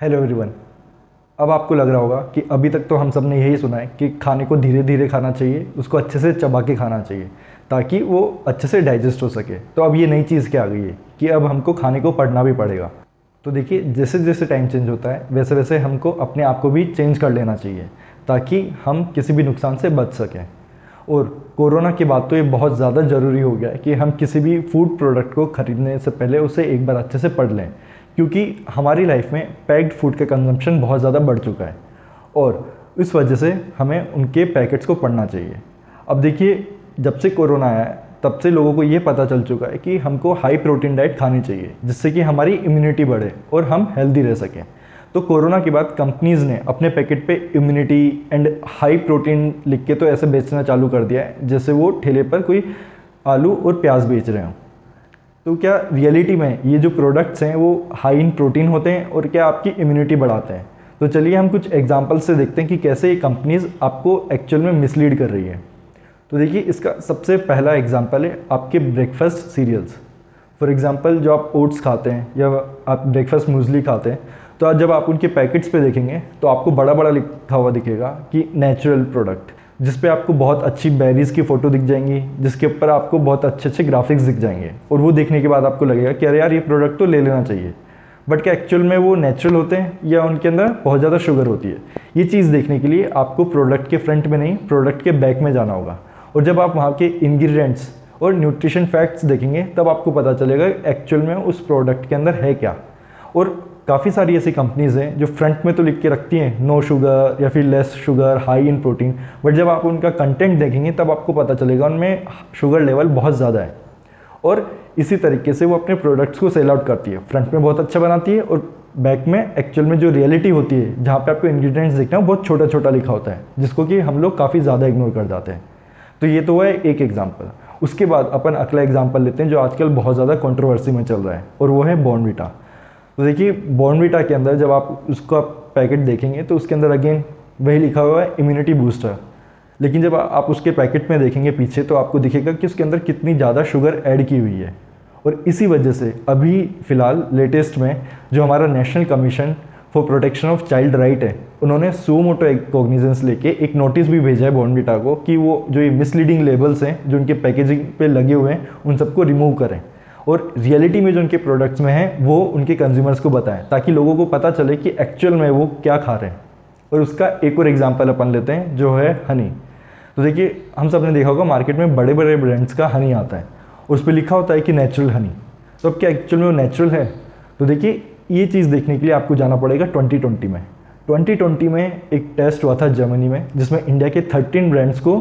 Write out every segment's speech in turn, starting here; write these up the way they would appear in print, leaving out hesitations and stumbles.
Hello everyone. अब आपको लग रहा होगा कि अभी तक तो हम सब ने यही सुना है कि खाने को धीरे धीरे खाना चाहिए, उसको अच्छे से चबा के खाना चाहिए ताकि वो अच्छे से डाइजेस्ट हो सके। तो अब ये नई चीज़ क्या आ गई है कि अब हमको खाने को पढ़ना भी पड़ेगा। तो देखिए, जैसे जैसे टाइम चेंज होता है वैसे वैसे हमको अपने आप को भी चेंज कर लेना चाहिए ताकि हम किसी भी नुकसान से बच सकें। और कोरोना के बाद तो ये बहुत ज़्यादा ज़रूरी हो गया है कि हम किसी भी फूड प्रोडक्ट को ख़रीदने से पहले उसे एक बार अच्छे से पढ़ लें, क्योंकि हमारी लाइफ में पैक्ड फूड का कंजम्पशन बहुत ज़्यादा बढ़ चुका है और इस वजह से हमें उनके पैकेट्स को पढ़ना चाहिए। अब देखिए, जब से कोरोना आया है तब से लोगों को ये पता चल चुका है कि हमको हाई प्रोटीन डाइट खानी चाहिए जिससे कि हमारी इम्यूनिटी बढ़े और हम हेल्दी रह सकें। तो कोरोना के बाद कंपनीज़ ने अपने पैकेट पे इम्यूनिटी एंड हाई प्रोटीन लिख के तो ऐसे बेचना चालू कर दिया है जैसे वो ठेले पर कोई आलू और प्याज बेच रहे हों। तो क्या रियलिटी में ये जो प्रोडक्ट्स हैं वो हाई इन प्रोटीन होते हैं और क्या आपकी इम्यूनिटी बढ़ाते हैं? तो चलिए हम कुछ एग्जांपल से देखते हैं कि कैसे ये कंपनीज़ आपको एक्चुअल में मिसलीड कर रही है। तो देखिए, इसका सबसे पहला एग्जांपल है आपके ब्रेकफास्ट सीरियल्स। फॉर एग्जांपल, जो आप ओट्स खाते हैं या आप ब्रेकफास्ट मूसली खाते हैं, तो आज जब आप उनके पैकेट्स पे देखेंगे तो आपको बड़ा बड़ा लिखा हुआ दिखेगा कि नेचुरल प्रोडक्ट, जिस पे आपको बहुत अच्छी बेरीज़ की फ़ोटो दिख जाएंगी, जिसके ऊपर आपको बहुत अच्छे अच्छे ग्राफिक्स दिख जाएंगे और वो देखने के बाद आपको लगेगा कि अरे यार, ये प्रोडक्ट तो ले लेना चाहिए। बट क्या एक्चुअल में वो नेचुरल होते हैं या उनके अंदर बहुत ज़्यादा शुगर होती है? ये चीज़ देखने के लिए आपको प्रोडक्ट के फ्रंट में नहीं, प्रोडक्ट के बैक में जाना होगा। और जब आप वहाँ के इंग्रेडिएंट्स और न्यूट्रिशन फैक्ट्स देखेंगे तब आपको पता चलेगा एक्चुअल में उस प्रोडक्ट के अंदर है क्या। और काफ़ी सारी ऐसी कंपनीज़ हैं जो फ्रंट में तो लिख के रखती हैं नो शुगर या फिर less sugar, high in protein, but जब आप उनका कंटेंट देखेंगे तब आपको पता चलेगा उनमें शुगर लेवल बहुत ज़्यादा है। और इसी तरीके से वो अपने प्रोडक्ट्स को सेल आउट करती है, फ्रंट में बहुत अच्छा बनाती है और बैक में एक्चुअल में जो रियलिटी होती है, जहाँ पे आपको इंग्रेडिएंट्स देखना है, बहुत छोटा छोटा लिखा होता है जिसको कि हम लोग काफ़ी ज़्यादा इग्नोर कर जाते हैं। तो ये तो है एक एग्जाम्पल। उसके बाद अपन अगला एग्जाम्पल लेते हैं जो आजकल बहुत ज़्यादा कंट्रोवर्सी में चल रहा है, और वो है बॉर्नवीटा। तो देखिए, बॉर्नवीटा के अंदर जब आप उसका पैकेट देखेंगे तो उसके अंदर अगेन वही लिखा हुआ है इम्यूनिटी बूस्टर, लेकिन जब आप उसके पैकेट में देखेंगे पीछे तो आपको दिखेगा कि उसके अंदर कितनी ज़्यादा शुगर ऐड की हुई है। और इसी वजह से अभी फ़िलहाल लेटेस्ट में जो हमारा national commission for protection of child right है, उन्होंने सो मोटो कॉग्निजेंस लेके एक नोटिस भी भेजा है बॉर्नवीटा को कि वो जो ये मिसलीडिंग लेबल्स हैं जो उनके पैकेजिंग पे लगे हुए हैं उन सबको रिमूव करें और रियलिटी में जो उनके प्रोडक्ट्स में हैं वो उनके कंज्यूमर्स को बताएं ताकि लोगों को पता चले कि एक्चुअल में वो क्या खा रहे हैं। और उसका एक और एग्जांपल अपन लेते हैं जो है हनी। तो देखिए, हम सब ने देखा होगा मार्केट में बड़े बड़े ब्रांड्स का हनी आता है और उस पर लिखा होता है कि नेचुरल हनी। तो अब क्या एक्चुअल में वो नेचुरल है? तो देखिए, ये चीज़ देखने के लिए आपको जाना पड़ेगा 2020 में। 2020 में एक टेस्ट हुआ था जर्मनी में जिसमें इंडिया के 13 ब्रांड्स को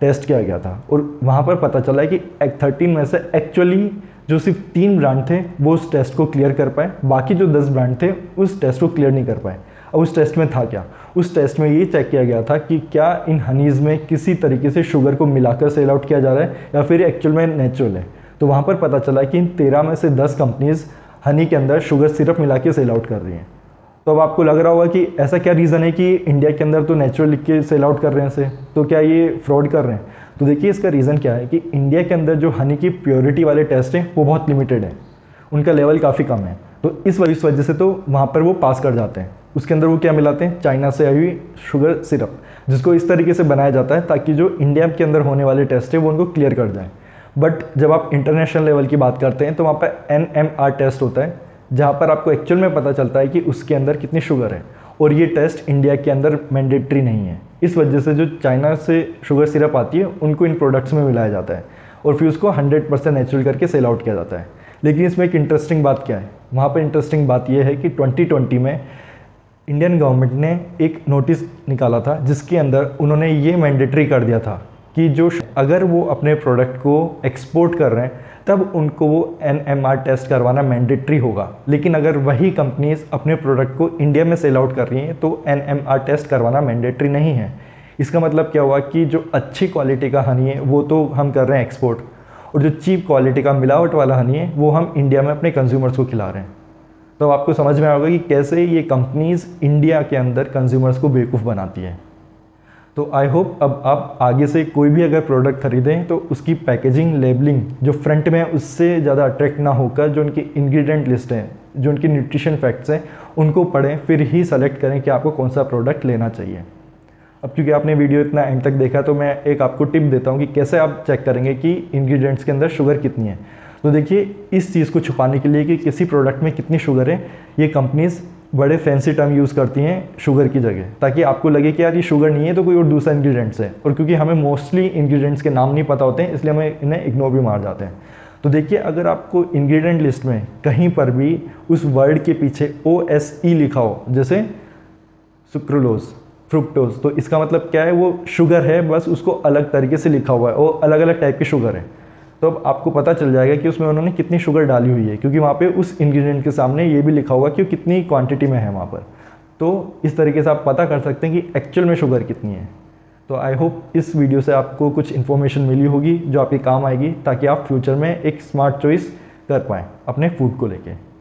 टेस्ट किया गया था और वहाँ पर पता चला है कि 13 में से एक्चुअली जो सिर्फ 3 ब्रांड थे वो उस टेस्ट को क्लियर कर पाए, बाकी जो 10 ब्रांड थे उस टेस्ट को क्लियर नहीं कर पाए। अब उस टेस्ट में था क्या? उस टेस्ट में ये चेक किया गया था कि क्या इन हनीज़ में किसी तरीके से शुगर को मिलाकर सेल आउट किया जा रहा है या फिर एक्चुअल में नेचुरल है। तो वहाँ पर पता चला कि इन 13 में से 10 कंपनीज़ हनी के अंदर शुगर सिरप मिला के सेल आउट कर रही हैं। तो अब आपको लग रहा होगा कि ऐसा क्या रीज़न है कि इंडिया के अंदर तो नेचुरल लिख के सेल आउट कर रहे हैं इसे, तो क्या ये फ्रॉड कर रहे हैं? तो देखिए, इसका रीज़न क्या है कि इंडिया के अंदर जो हनी की प्योरिटी वाले टेस्ट हैं वो बहुत लिमिटेड हैं, उनका लेवल काफ़ी कम है। तो इस वजह से तो वहाँ पर वो पास कर जाते हैं। उसके अंदर वो क्या मिलाते हैं? चाइना से आई हुई शुगर सिरप, जिसको इस तरीके से बनाया जाता है ताकि जो इंडिया के अंदर होने वाले टेस्ट है वो उनको क्लियर कर जाए। बट जब आप इंटरनेशनल लेवल की बात करते हैं तो वहाँ पर NMR टेस्ट होता है जहाँ पर आपको एक्चुअल में पता चलता है कि उसके अंदर कितनी शुगर है, और ये टेस्ट इंडिया के अंदर मैंडेटरी नहीं है। इस वजह से जो चाइना से शुगर सिरप आती है उनको इन प्रोडक्ट्स में मिलाया जाता है और फिर उसको 100% नेचुरल करके सेल आउट किया जाता है। लेकिन इसमें एक इंटरेस्टिंग बात क्या है? वहाँ पर इंटरेस्टिंग बात यह है कि 2020 में इंडियन गवर्नमेंट ने एक नोटिस निकाला था जिसके अंदर उन्होंने ये मैंडेटरी कर दिया था कि जो अगर वो अपने प्रोडक्ट को एक्सपोर्ट कर रहे हैं तब उनको वो NMR टेस्ट करवाना मैंडेटरी होगा, लेकिन अगर वही कंपनीज अपने प्रोडक्ट को इंडिया में सेल आउट कर रही हैं तो NMR टेस्ट करवाना मैंडेटरी नहीं है। इसका मतलब क्या हुआ कि जो अच्छी क्वालिटी का हनी है वो तो हम कर रहे हैं एक्सपोर्ट, और जो चीप क्वालिटी का मिलावट वाला हनी है वो हम इंडिया में अपने कंज्यूमर्स को खिला रहे हैं। तो आपको समझ में आएगा कि कैसे ये कंपनीज़ इंडिया के अंदर कंज्यूमर्स को बेवकूफ़ बनाती है। तो आई होप अब आप आगे से कोई भी अगर प्रोडक्ट खरीदें तो उसकी पैकेजिंग लेबलिंग जो फ्रंट में है उससे ज़्यादा अट्रैक्ट ना होकर जो उनकी इंग्रेडिएंट लिस्ट है, जो उनकी न्यूट्रिशन फैक्ट्स हैं, उनको पढ़ें, फिर ही सेलेक्ट करें कि आपको कौन सा प्रोडक्ट लेना चाहिए। अब क्योंकि आपने वीडियो इतना एंड तक देखा तो मैं एक आपको टिप देता हूँ कि कैसे आप चेक करेंगे कि इंग्रेडिएंट्स के अंदर शुगर कितनी है। तो देखिए, इस चीज़ को छुपाने के लिए कि किसी प्रोडक्ट में कितनी शुगर है, ये कंपनीज़ बड़े फैंसी टर्म यूज़ करती हैं शुगर की जगह, ताकि आपको लगे कि यार ये शुगर नहीं है तो कोई और दूसरा इंग्रेडिएंट्स है। और क्योंकि हमें मोस्टली इंग्रेडिएंट्स के नाम नहीं पता होते हैं, इसलिए हमें इन्हें इग्नोर भी मार जाते हैं। तो देखिए, अगर आपको इंग्रेडिएंट लिस्ट में कहीं पर भी उस वर्ड के पीछे OSE लिखा हो, जैसे सुक्रोलोज, फ्रुक्टोज, तो इसका मतलब क्या है, वो शुगर है, बस उसको अलग तरीके से लिखा हुआ है, वो अलग अलग टाइप की शुगर है। तो अब आपको पता चल जाएगा कि उसमें उन्होंने कितनी शुगर डाली हुई है, क्योंकि वहाँ पे उस इंग्रेडिएंट के सामने ये भी लिखा होगा कि कितनी क्वांटिटी में है वहाँ पर। तो इस तरीके से आप पता कर सकते हैं कि एक्चुअल में शुगर कितनी है। तो आई होप इस वीडियो से आपको कुछ इन्फॉर्मेशन मिली होगी जो आपके काम आएगी, ताकि आप फ्यूचर में एक स्मार्ट चॉइस कर पाएँ अपने फूड को लेके।